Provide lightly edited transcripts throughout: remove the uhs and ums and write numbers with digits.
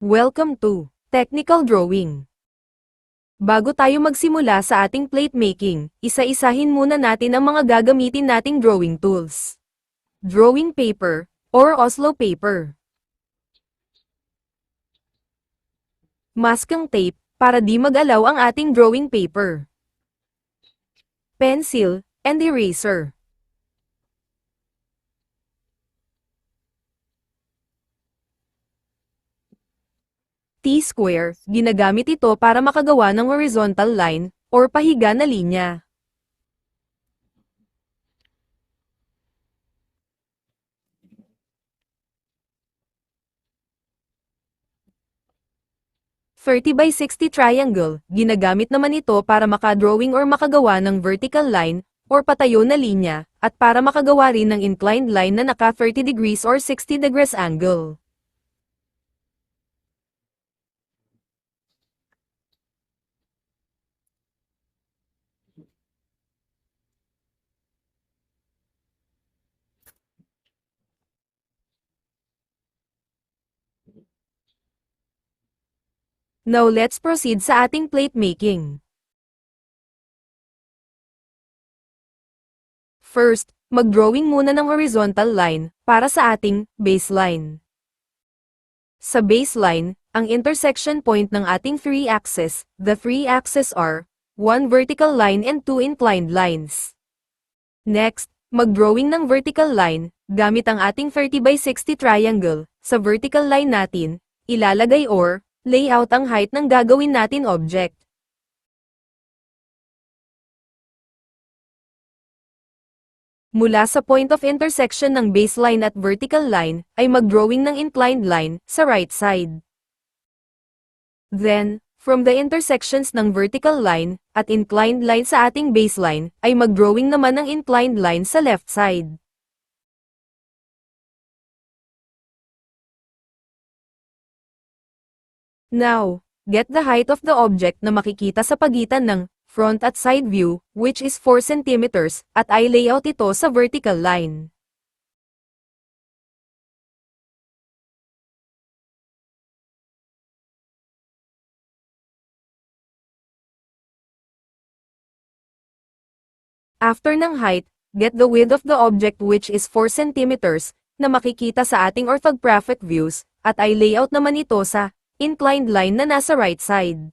Welcome to Technical Drawing. Bago tayo magsimula sa ating plate making, isa-isahin muna natin ang mga gagamitin nating drawing tools. Drawing paper, or Oslo paper. Masking tape, para di mag-alaw ang ating drawing paper. Pencil, and eraser. T-square, ginagamit ito para makagawa ng horizontal line, or pahiga na linya. (30 by 60) triangle, ginagamit naman ito para makadrawing or makagawa ng vertical line, or patayo na linya, at para makagawa rin ng inclined line na naka 30 degrees or 60 degrees angle. Now let's proceed sa ating plate making. First, mag-drawing muna ng horizontal line, para sa ating baseline. Sa baseline, ang intersection point ng ating 3 axes, the 3 axes are 1 vertical line and 2 inclined lines. Next, mag-drawing ng vertical line, gamit ang ating 30 by 60 triangle. Sa vertical line natin, ilalagay or layout ang height ng gagawin natin object. Mula sa point of intersection ng baseline at vertical line, ay mag-drawing ng inclined line sa right side. Then, from the intersections ng vertical line at inclined line sa ating baseline, ay mag-drawing naman ng inclined line sa left side. Now, get the height of the object na makikita sa pagitan ng front at side view, which is 4 cm, at i-layout ito sa vertical line. After ng height, get the width of the object which is 4 cm, na makikita sa ating orthographic views, at i-layout naman ito sa inclined line na nasa right side.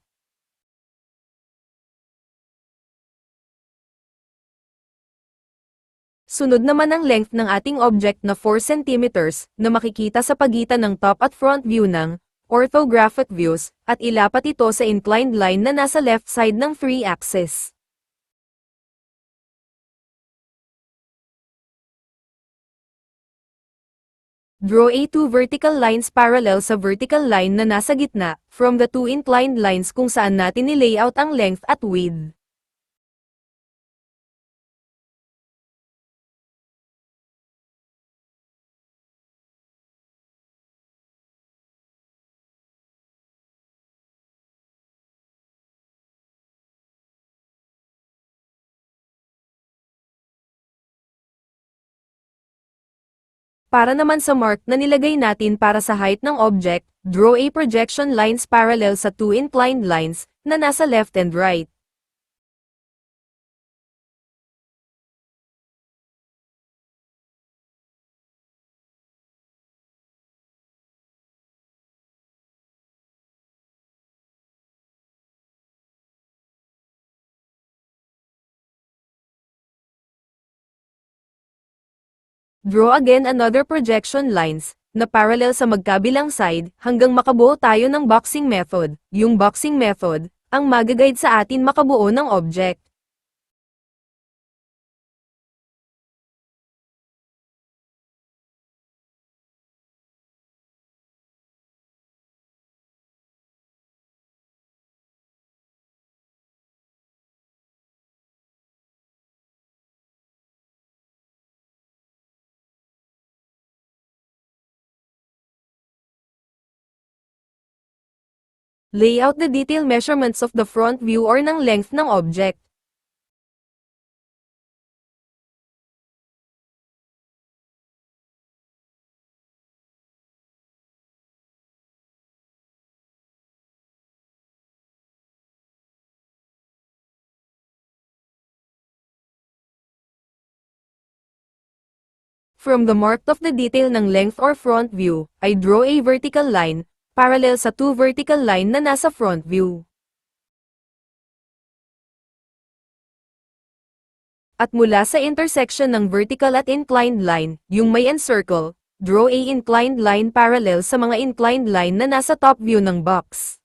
Sunod naman ang length ng ating object na 4 cm, na makikita sa pagitan ng top at front view ng orthographic views, at ilapat ito sa inclined line na nasa left side ng 3 axes. Draw a 2 vertical lines parallel sa vertical line na nasa gitna, from the 2 inclined lines kung saan natin nilayout ang length at width. Para naman sa mark na nilagay natin para sa height ng object, draw a projection lines parallel sa 2 inclined lines, na nasa left and right. Draw again another projection lines, na parallel sa magkabilang side, hanggang makabuo tayo ng boxing method. Yung boxing method, ang mag-guide sa atin makabuo ng object. Lay out the detail measurements of the front view or ng length ng object. From the mark of the detail ng length or front view, I draw a vertical line, parallel sa two vertical line na nasa front view. At mula sa intersection ng vertical at inclined line, yung may encircle, draw a inclined line parallel sa mga inclined line na nasa top view ng box.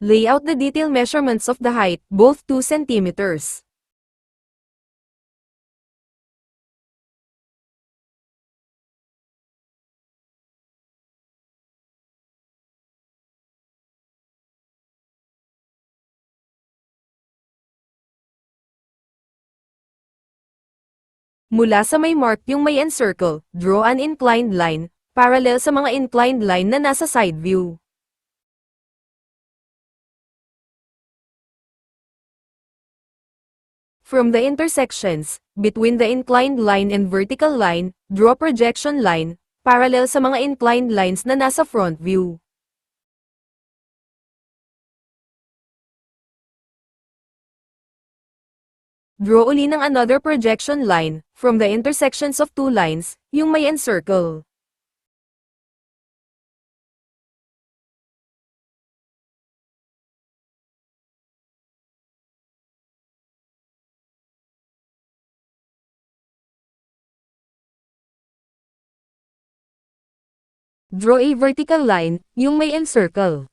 Lay out the detail measurements of the height, both 2 centimeters. Mula sa may mark yung may encircle, draw an inclined line, parallel sa mga inclined line na nasa side view. From the intersections, between the inclined line and vertical line, draw projection line, parallel sa mga inclined lines na nasa front view. Draw uli ng another projection line, from the intersections of two lines, yung may encircle. Draw a vertical line, yung may encircle.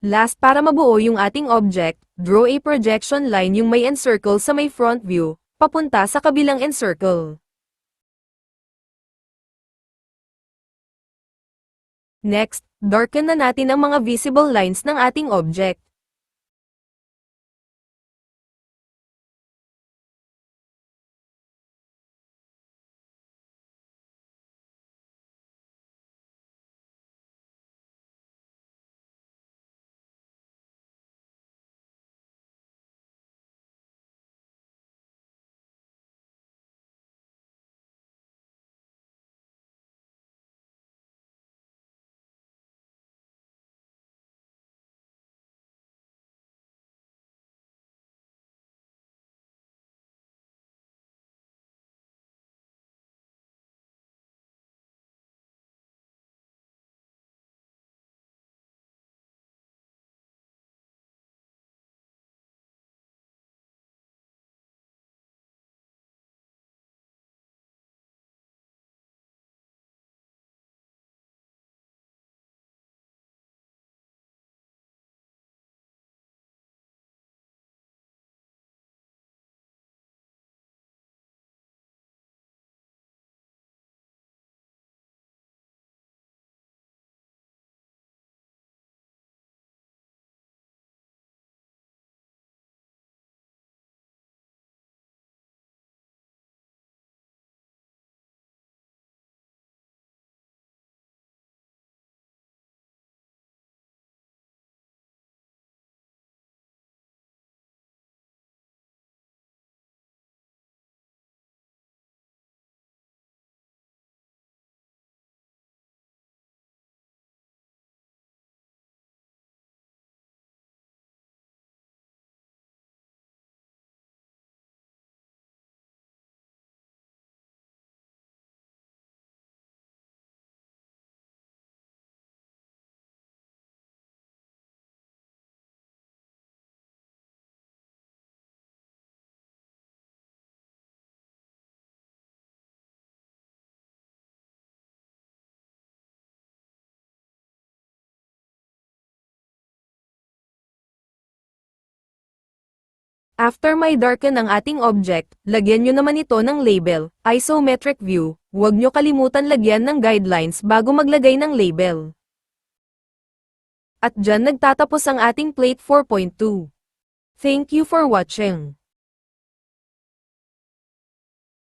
Last, para mabuo yung ating object, draw a projection line yung may encircle sa may front view, papunta sa kabilang encircle. Next, darken na natin ang mga visible lines ng ating object. After may darken ang ating object, lagyan nyo naman ito ng label, isometric view. Huwag nyo kalimutan lagyan ng guidelines bago maglagay ng label. At dyan nagtatapos ang ating plate 4.2. Thank you for watching.